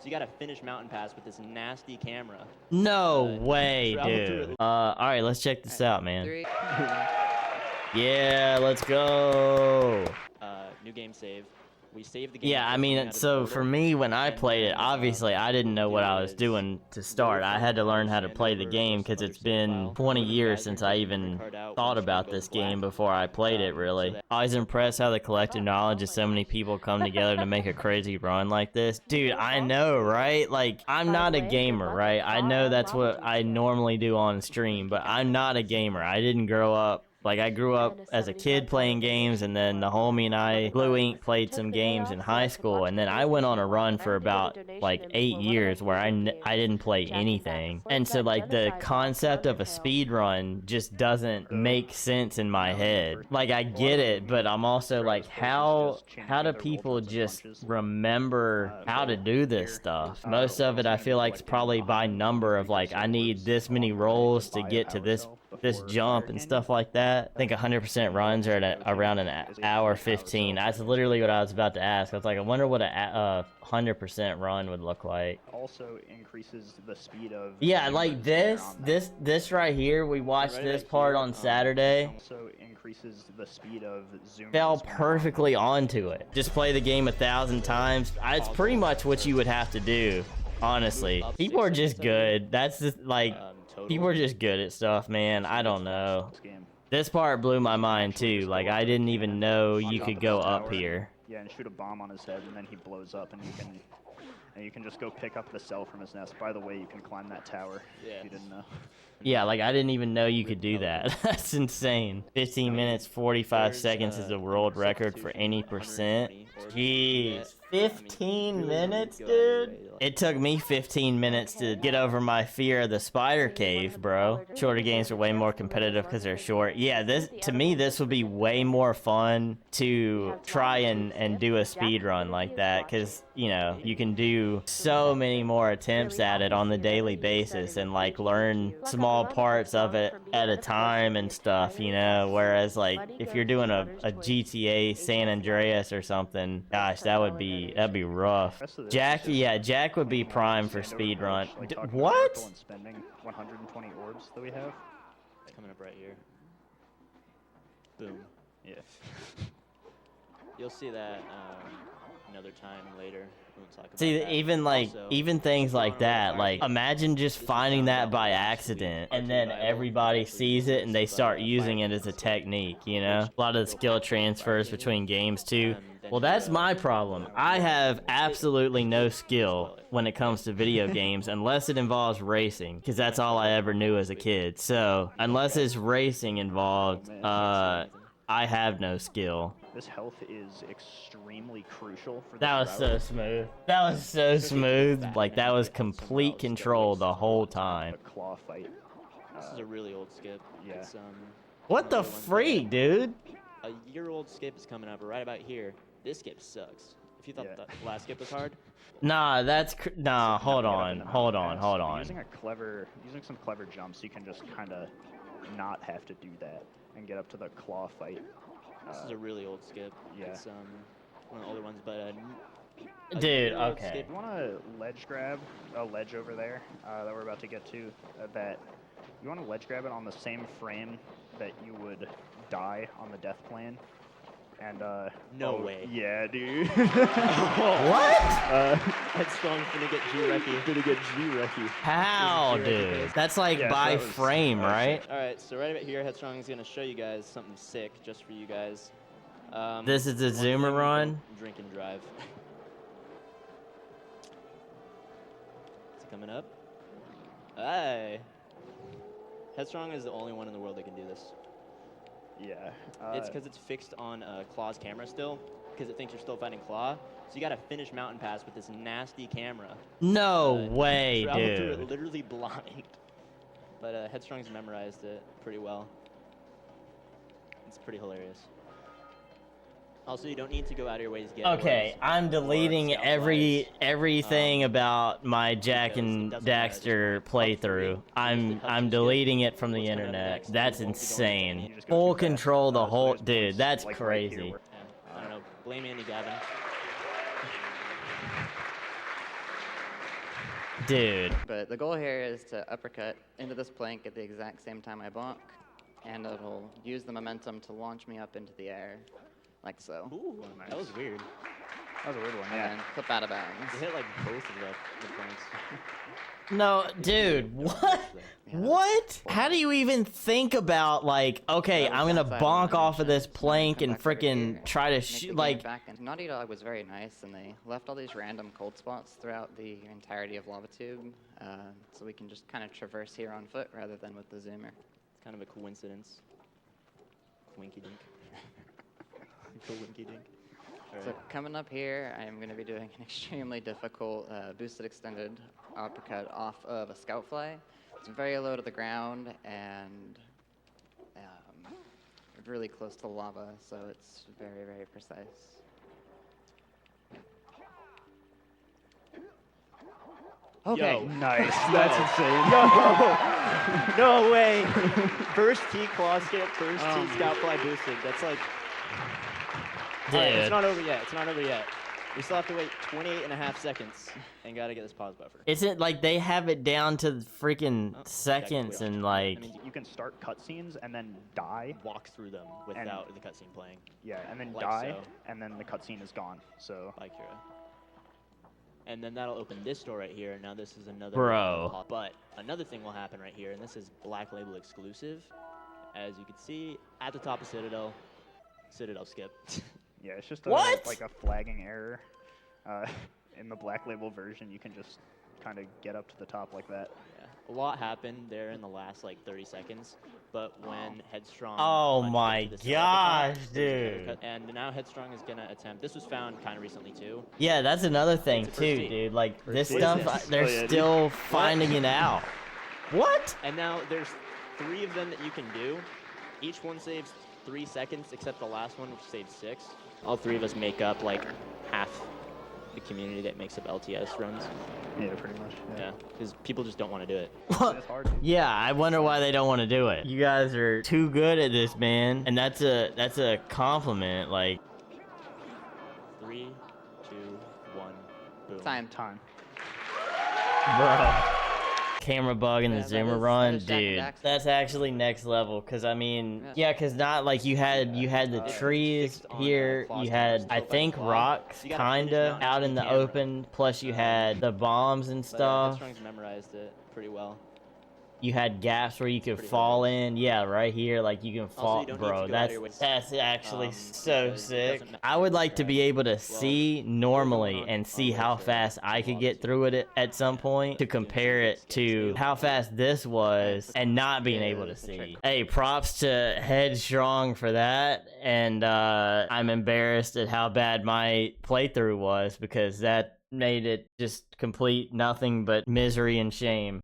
So you gotta finish Mountain Pass with this nasty camera. No way, travel dude. through it. Alright, let's check this out, man. 3. Yeah, let's go. New game save. We saved the game. Yeah, I mean, so for me, when I played it, obviously I didn't know what I was doing to start. I had to learn how to play the game because it's been 20 years since I even thought about this game before I played it, really. I was impressed how the collective knowledge of so many people come together to make a crazy run like this. Dude, I know, right? Like, I'm not a gamer, right? I know that's what I normally do on stream, but I'm not a gamer. I didn't grow up. Like, I grew up as a kid playing games, and then the homie and I, Blue Ink, played some games in high school, and then I went on a run for about, like, 8 years where I didn't play anything. And so, like, the concept of a speed run just doesn't make sense in my head. Like, I get it, but I'm also like, how do people just remember how to do this stuff? Most of it, I feel like, is probably by number of, like, I need this many rolls to get to this jump and stuff like that. I think 100% runs are at around an hour 15. That's literally what I was about to ask. I was like, I wonder what a 100% run would look like. Also increases the speed of... Yeah, like this right here, we watched this part on Saturday. Also increases the speed of zoom. Fell perfectly onto it. Just play the game 1,000 times. It's pretty much what you would have to do, honestly. People are just good. That's just like... People are just good at stuff, man. I don't know. This part blew my mind, too. Like, I didn't even know you could go up here. Yeah, and shoot a bomb on his head, and then he blows up, and you can just go pick up the cell from his nest. By the way, you can climb that tower, if you didn't know. Yeah, like, I didn't even know you could do that. That's insane. 15 minutes, 45 seconds is a world record for any percent. Jeez. 15 minutes, dude? It took me 15 minutes to get over my fear of the spider cave, bro. Shorter games are way more competitive because they're short. Yeah, to me, this would be way more fun to try and do a speed run like that, because, you know, you can do so many more attempts at it on the daily basis and, like, learn small parts of it at a time and stuff, you know, whereas, like, if you're doing a GTA San Andreas or something, gosh, that'd be rough. Jack would be prime for speedrun. What? Spending 120 orbs that we have. It's coming up right here. Boom. Yeah. You'll see that another time later. We'll talk about See, that. even like, Also, even things like that, like, imagine just finding that by accident, and then everybody sees it and they start using it as a technique, you know? A lot of the skill transfers between games, too. Well, that's my problem. I have absolutely no skill when it comes to video games, unless it involves racing, because that's all I ever knew as a kid. So, unless it's racing involved, I have no skill. This health is extremely crucial for That was so smooth. That was so smooth. Like, that was complete control the whole time. a claw fight. This is a really old skip. Yeah. It's, What the freak, dude? a year-old skip is coming up right about here. This skip sucks. If you thought Yeah. the last skip was hard, Nah, nah, hold on. Using some clever jumps, you can just kind of not have to do that and get up to the claw fight. this is a really old skip. Yeah. It's one of the older ones, but Dude, year-old okay. skip- You want to ledge grab a ledge over there that we're about to get to? You want to ledge grab it on the same frame that you would die on the death plane. And No way. Yeah, dude. What? Headstrong's gonna get G-Recky. Gonna get G-Recky. How, dude? That's like Yeah, by that was- frame, that was right? All right, so right about here, Headstrong is gonna show you guys something sick just for you guys. This is the one zoomer thing, run? Drink and drive. Is it coming up? Hey. Headstrong is the only one in the world that can do this. Yeah. It's because it's fixed on Claw's camera still, because it thinks you're still fighting Claw. So you gotta finish Mountain Pass with this nasty camera. No way, Travel through it dude. literally blind. But Headstrong's memorized it pretty well. It's pretty hilarious. Also, you don't need to go out of your way to get Okay, orbs I'm or deleting scout everything flies, about my Jak because and it doesn't matter. Daxter Just like playthrough. Huff I'm through deleting it from the What's coming up internet. next? That's You won't be going insane. to just go Full too fast. control the So whole there's dude. points, That's like, right here crazy. where- I don't know. Blame Andy Gavin. Dude. But the goal here is to uppercut into this plank at the exact same time I bonk, and it'll use the momentum to launch me up into the air, like so. Ooh, that was weird. That was a weird one, And yeah. then flip out of bounds. You hit like both of the points. No, dude, what? What? How do you even think about, like, okay, I'm gonna bonk off of this plank and frickin' try to shoot, like... Naughty Dog was very nice, and they left all these random cold spots throughout the entirety of Lava Tube, so we can just kind of traverse here on foot rather than with the zoomer. It's kind of a coincidence. Winky dink. Winky dink. So coming up here, I am going to be doing an extremely difficult boosted extended uppercut off of a scout fly. It's very low to the ground and really close to lava, so it's very, very precise. Okay. Yo. Nice. That's insane. No way. First T claw skip, first T scout fly boosted. That's like... Dude. Alright, it's not over yet. It's not over yet. We still have to wait 28.5 seconds and gotta get this pause buffer. Isn't like they have it down to freaking seconds and like... I mean, you can start cutscenes and then die. Walk through them without the cutscene playing. Yeah, and then Like die, so. and then the cutscene is gone. So Like Kira. And then that'll open this door right here. Now this is another... Bro. But another thing will happen right here, and this is Black Label exclusive. As you can see, at the top of Citadel skip. yeah, it's just What? like a flagging error. In the Black Label version, you can just kind of get up to the top like that. Yeah. A lot happened there in the last like 30 seconds, but when Headstrong... Oh punched my into the gosh, setup, there's another dude. cut- And now Headstrong is gonna attempt... This was found kind of recently too. Yeah, that's another thing It's a too, first dude. Like, this What is stuff, this? they're Oh, yeah, dude. still finding it out. What? And now there's 3 of them that you can do. Each one saves 3 seconds, except the last one, which saves 6. All 3 of us make up like half the community that makes up LTS runs. Yeah, pretty much. Yeah, because people just don't want to do it. It's hard. Yeah, I wonder why they don't want to do it. You guys are too good at this, man. And that's a compliment, like... 3, 2, 1, boom. Time. Bro. Camera bug in the Yeah, that zoomer was run, Jak and dude. Daxter. That's actually next level, cause I mean, yeah, cause not like you had the trees fixed on, here, Floss you had Towers, I built by think Floss. rocks You gotta finish kinda mounting out the in the camera. open, plus you had the bombs and But stuff. Headstrong's memorized it pretty well. You had gaps where you could Pretty fall hilarious. in. Yeah, right here, like you can fall, you don't need bro. to go out of your way. That's actually so because it sick. doesn't matter I would like to be able to Well, see going normally on and see how this, fast I could get Lava through it at some point to compare it to how fast this was and not being able to see. Hey, props to Headstrong for that, and I'm embarrassed at how bad my playthrough was because that made it just complete nothing but misery and shame.